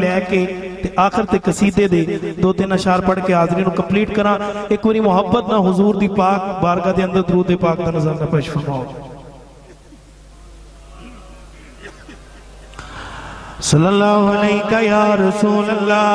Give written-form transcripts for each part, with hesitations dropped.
لے کے آخر تے قصیدے دے 2-3 اشعار پڑھ کے حاضرین کو کمپلیٹ کرا. ایک واری محبت نہ حضور دی پاک بارگاہ دے اندر درود پاک دا نظارہ پیش فرماؤ. صلی اللہ علیہ یا رسول اللہ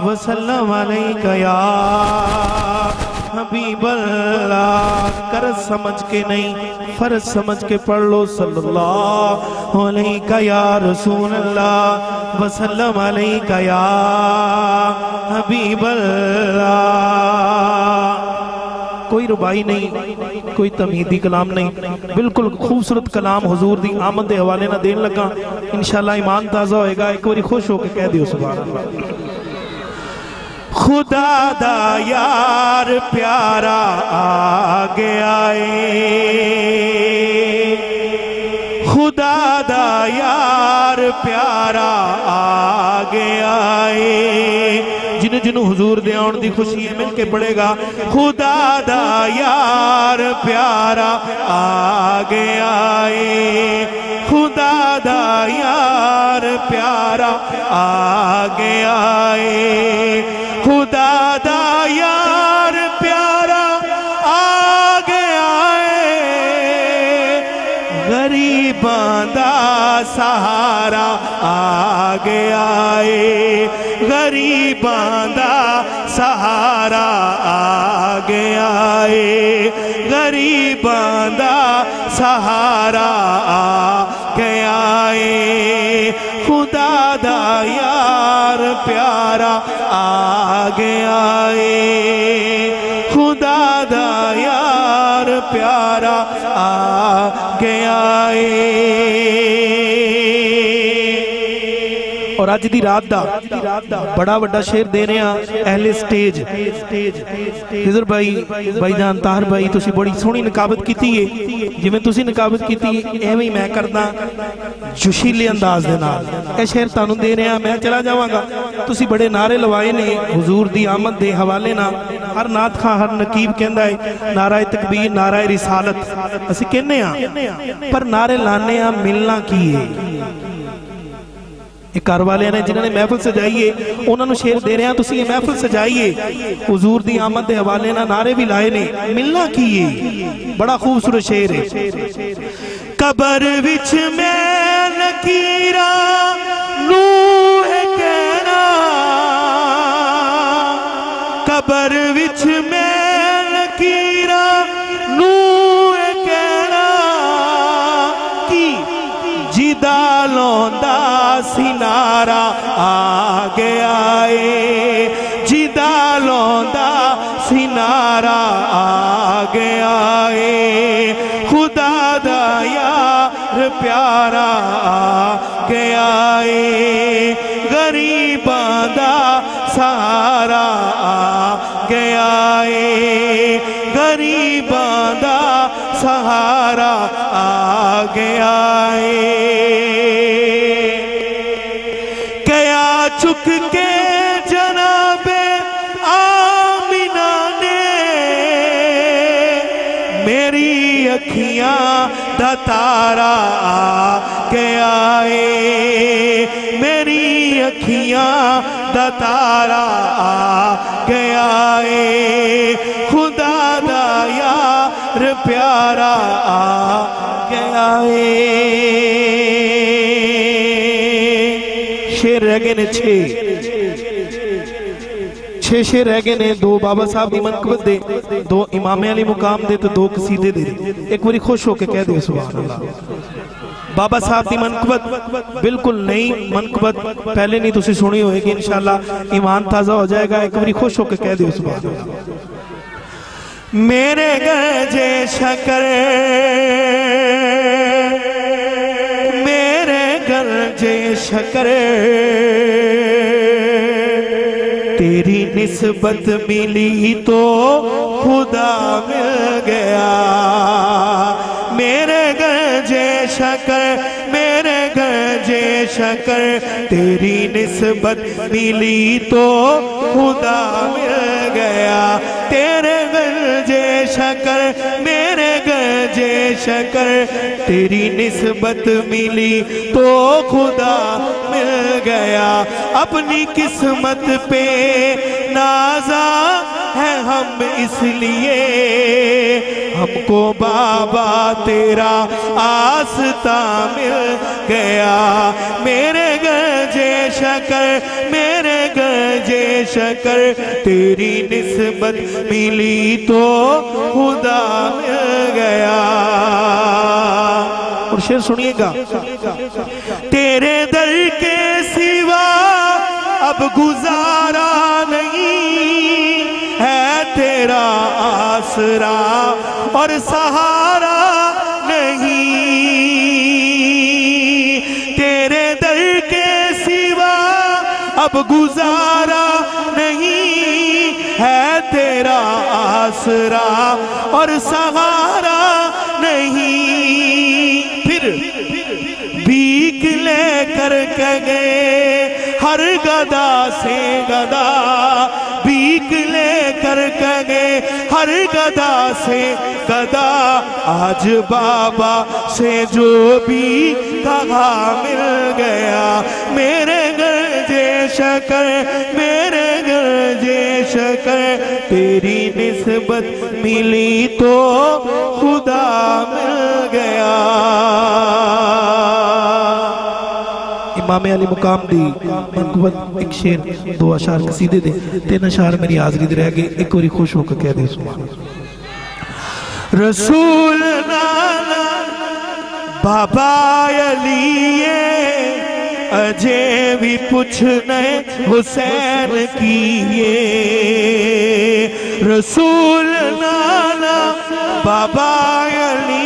وسلم علیہ یا حبیب اللہ. قرض سمجھ کے نہیں فرض سمجھ کے پڑھ لو. صلی اللہ علیہ یا رسول اللہ وسلم علیہ یا حبیب اللہ. کوئی ربائی نہیں، کوئی تمہیدی کلام نہیں، بالکل خوبصورت کلام حضور دی آمد دے حوالے نہ دین لگا. انشاءاللہ ایمان تازہ ہوئے گا. ایک باری خوش ہو کے کہہ دیو سبحان اللہ. خدا دا یار پیارا آگے آئے، خدا دا یار پیارا آگے آئے. جنہوں حضور دے آن دی خوشی ہے مل کے پڑے گا. خدا دا یار پیارا آگے آئے، خدا دا یار پیارا آگے آئے، خدا دا یار پیارا آگے آئے. غریباں دا سہارا آگے آئے، غریباں دا سہارا آگے آئے، غریباں دا سہارا آگے آئے. خدا دا یار پیارا آگے آئے، خدا دا یار پیارا آگے آئے. اور آج دی رات دا بڑا وڈا شیر دے رہے ہیں اہل سٹیج. حضر بھائی جان طاہر بھائی تسی بڑی سونی نکابت کیتی ہے. جی میں تسی نکابت کیتی ہے ایویں میں کرنا جوشیلے انداز دے نال. اے شیر تانوں دے رہے ہیں. میں چلا جاواں گا. تسی بڑے نعرے لوائے نے حضور دی آمد دے حوالے نہ. ہر نعت خواں ہر نقیب کہندا ہے نعرہ تکبیر نعرہ رسالت اسی کہنے ہاں پر نعرے لانے ہاں ملنا کی ہے. ایک کار والے نے جنہوں نے محفل سجائیے انہوں نے شیر دے رہے ہیں تسی یہ محفل سجائیے. حضور دی آمد دے حوالے نہ نعرے بھی لائے نے ملنا کیے. بڑا خوبصورت شیر ہے. قبر وچ میں نکیرہ نوح کہنا، قبر وچ میں نکیرہ نوح کہنا کی جدالوں دا سنارا آگے آئے، جدالوں دا سنارا آگے آئے. خدا دا یار پیارا آگے آئے، غریباں دا سہارا آگے آئے، غریباں دا سہارا آگے آئے. کیا چک کے جناب آمینہ نے میری اکھیاں دا تارا آگے آئے، میری اکھیاں دا تارا آگے آئے. خدا دا یار پیارا آگے آئے. شیر رہ گئے نے چھ شیر رہ گئے نے. 2 بابا صاحب دی منقبت دے، 2 امام علی مقام دے تو 2 قصیدے دے. ایک باری خوش ہو کے کہہ دے سبحان اللہ. بابا صاحب دی منقبت بالکل نئی منقبت پہلے نہیں تسی سنی ہوئے گی. انشاءاللہ ایمان تازہ ہو جائے گا. ایک باری خوش ہو کے کہہ دے سبحان اللہ. میرے گرجے شکر، میرے گرجے شکر تیری نسبت ملی تو خدا مل گیا. میرے گرجے شکر، میرے گرجے شکر تیری نسبت ملی تو خدا مل گیا. تیرے گرجے شکر، میرے گرجے شکر تیری نسبت ملی تو خدا مل گیا اپنی قسمت پہ نازا ہے ہم اس لیے ہم کو بابا تیرا آستہ مل گیا میرے گنجے شکر میرے گنجے شکر تیری نسبت ملی تو خدا مل گیا اور شعر سنیے گا تیرے در کے سوا اب گزارا نہیں ہے تیرا آسرا اور سہارا نہیں تیرے در کے سوا اب گزارا نہیں ہے تیرا آسرا اور سہارا نہیں پھر بھیک لے کر گئے ہر گدا سے گدا بھیک لے کر گئے ہر گدا سے گدا آج بابا سے جو بھی کہا مل گیا میرے گنجے شکر میرے گنجے شکر تیری نسبت ملی تو خدا مل گیا امام علی مقام دی منقبت ایک شعر دو اشعار قصیدے دے تین اشعار میری حاضری دے رہ گئے ایک واری خوش ہو کر کہہ دے سبحان رسول نانا بابا علی اجے بھی پوچھنے حسین کیے رسول نانا بابا علی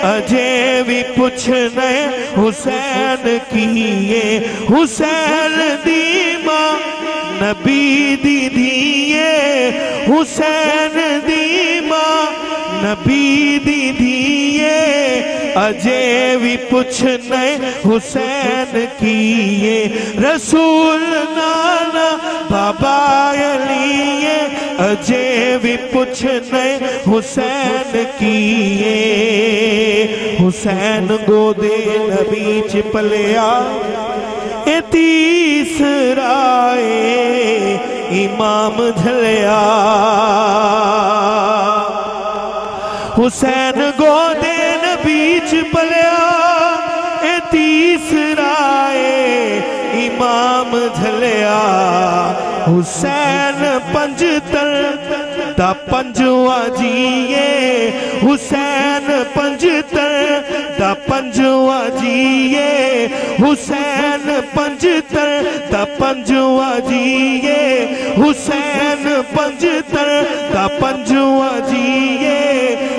اجے بھی پوچھنے حسین کیے حسین دیما نبی دی دیئے حسین دیما نبی دی دیئے اجے بھی پوچھنے حسین کیے رسول نانا بابا علی اجے بھی پوچھنے حسین کیے حسین گودے نبی چپلیا اے تیسرا امام جھلیا حسین گودے نبی چپلیا اے تیسرا امام جھلیا حسین پنجتر دا پنجواں جیے حسین پنجتر دا پنجواں جیے حسین پنجتر دا پنجواں جیے حسین پنجتر دا پنجواں جیے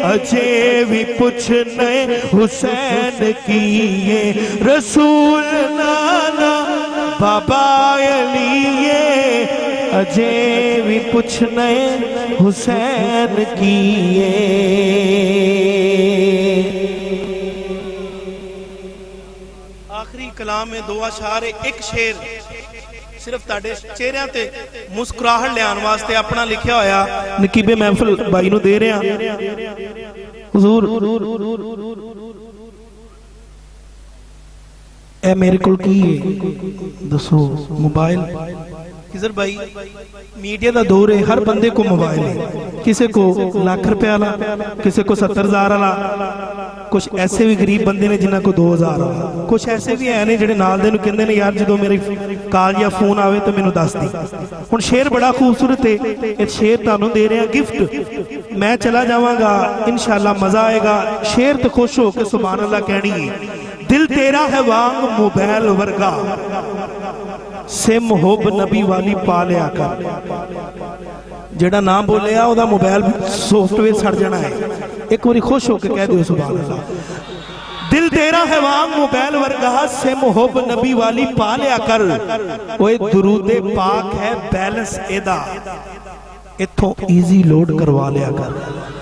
اجے بھی پوچھنے حسین کیے رسول نانا بابا علی اجے بھی پوچھنے حسین کیے آخری کلام میں دو اشعار ایک شعر صرف تاڑے چہریاں تے مسکراہٹ لیان واسطے اپنا لکھیا ہویا نقیب محفل بھائی نو دے رہے ہیں حضور اے میرے کل کی دسو موبائل کسر بھائی میڈیا دا دور ہے ہر بندے کو موبائل ہے کسے کو لاکھ روپے آلا کسے کو 70,000 آلا کچھ ایسے بھی غریب بندے نے جنہاں کو 2,000 آلا کچھ ایسے بھی ہیں جڑے نال دے نو کہندے نے یار جدو میری کال یا فون آوے تو میں نو دس دی ہن شعر بڑا خوبصورت ہے ایک شعر تانوں دے رہے ہیں گفٹ میں چلا جاواں گا انشاءاللہ مزہ آئے گا شعر تو خوش ہو کہ سبحان اللہ کہنی ہے دل تیرا ہے وانگ موبائل ورگا سم ہوب نبی والی پالیا کر جڑا نام بولے او دا موبائل سافٹ ویئر سڑ جانا ہے ایک باری خوش ہو کے کہہ دیو سبحان اللہ دل تیرا ہے وانگ موبائل ورگا سم ہوب نبی والی پالیا کر وہ ایک درود پاک ہے بیلنس ایدہ اتھوں ایزی لوڈ کروا لیا کر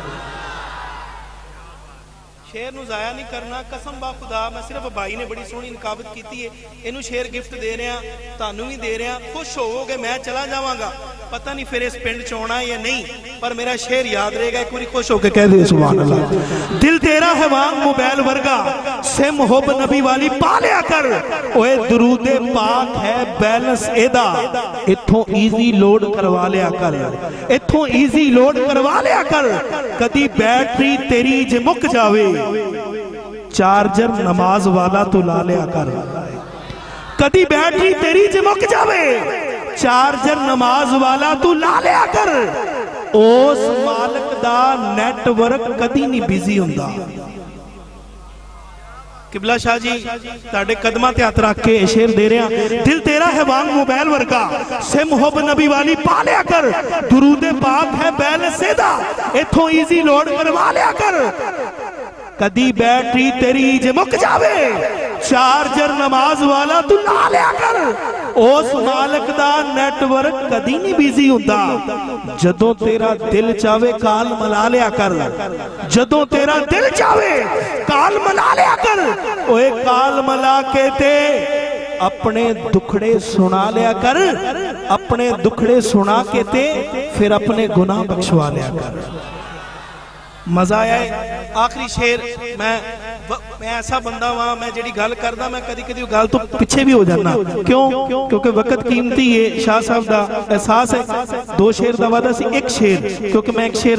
شعر نو ضائع نہیں کرنا قسم با خدا میں صرف بھائی نے بڑی سونی نقابت کیتی ہے انہوں شعر گفٹ دے رہے ہیں تانوں بھی دے رہے ہیں خوش ہو گے میں چلا جاواں گا پتہ نہیں پھر اس پنڈ چونا ہے یا نہیں، پر میرا شعر یاد رہے گا، ایک کوئی خوش ہو کے کہہ دے سبحان اللہ۔ دل تیرا ہے وانگ موبائل ورگا، سم ہوب نبی والی پالیا کر، اوے درود پاک ہے بیلنس ایدہ، اتھوں ایزی لوڈ کروا لیا کر، اتھوں ایزی لوڈ کروا لیا کر، کدی بیٹری تیری جے مک جاوے، چارجر نماز والا تو لا لیا کر، کدی بیٹری تیری جے مک جاوے، چارجر نماز والا تو لا لیا کر، اوس مالک دا نیٹ ورک کدی نہیں بیزی ہوندہ۔ قبلہ شاہ جی تاڑے قدمہ تے ہاتھ رکھ کے شعر دے رہے ہیں، دل تیرا ہے وانگ موبائل ورگا، سم ہوب نبی والی پالیا کر، درود پاک ہے بیل سیدہ، اتھوں ایزی لوڈ کروا لیا کر، کدی بیٹری تیری جے مک جاوے، چارجر نماز والا تو لا لیا کر، اوس مالک دا نیٹ ورک کدی نہیں بیزی ہوندہ، جدوں تیرا دل چاوے کال ملا لیا کر، جدوں تیرا دل چاوے کال ملا لیا کر، اوے کال ملا کے تے اپنے دکھڑے سنا لیا کر، اپنے دکھڑے سنا کے تے پھر اپنے گناہ بخشوا لیا کر۔ مزہ آیا ہے۔ آخری شعر میں ایسا بندہ وہاں میں جڑی گال کردہ میں کدی کدی گال تو پچھے بھی ہو جانا، کیوں؟ کیونکہ وقت قیمتی ہے، شاہ صاحب دا احساس ہے، دو شعر دا وعدہ سی ایک شعر، کیونکہ میں ایک شعر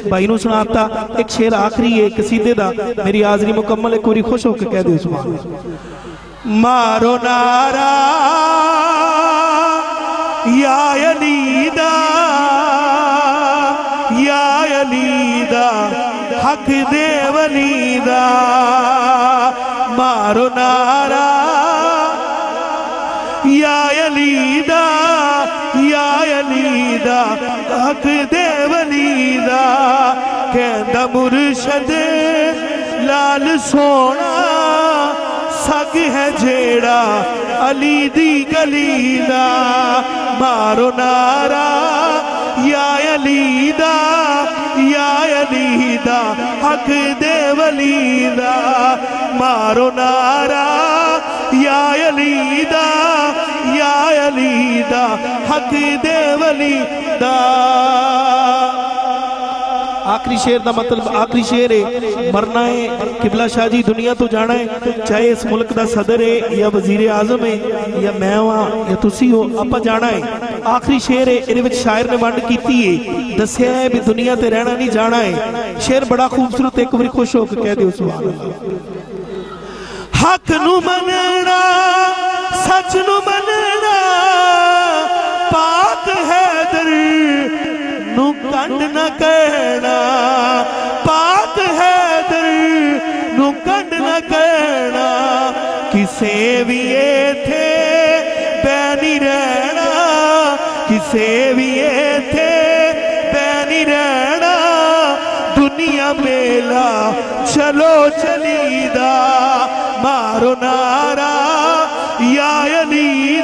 بھائی نو سناتا، ایک شعر آخری ہے قصیدے دا، میری حاضری مکمل ہے، کوئی خوش ہو کے کہہ دے سبحان اللہ۔ مارو نارا یا علی دا، یا علی دا، حق دے ولی دا، مارو نارا یا علی دا، یا علی دا، حق دے ولی دا، کہندہ مرشد لال سونا سگ ہے جیڑا علی دی گلی دا، مارو نارا یا علی دا، یا علی دا، حق دے ولی دا، مارو نارا یا علی دا، یا علی دا، حق دے ولی دا۔ آخری شعر دا مطلب آخری شعر ہے، مرنا ہے قبلہ شاہ جی دنیا تو جانا ہے، چاہے اس ملک دا صدر ہے یا وزیر اعظم ہے یا میں ہوا یا تسی ہو، اپا جانا ہے۔ آخری شعر ہے، انہیں وچ شاعر نے ونڈ کیتی ہے، دسیا ہے بھی دنیا تے رہنا نہیں جانا ہے۔ شعر بڑا خوبصورت، ایک بری خوش ہو کے کہہ دے سبحان اللہ۔ حق نو مننا سچ نو مننا پاک حیدر نو کنڈ نہ کہنا، پاک حیدر نو کنڈ نہ کہنا، کسے بھی ایتھے بینی رہنا، کسے بھی ایتھے بینی رہنا، دنیا میلا چلو چلی دا، مارو نارا یا علی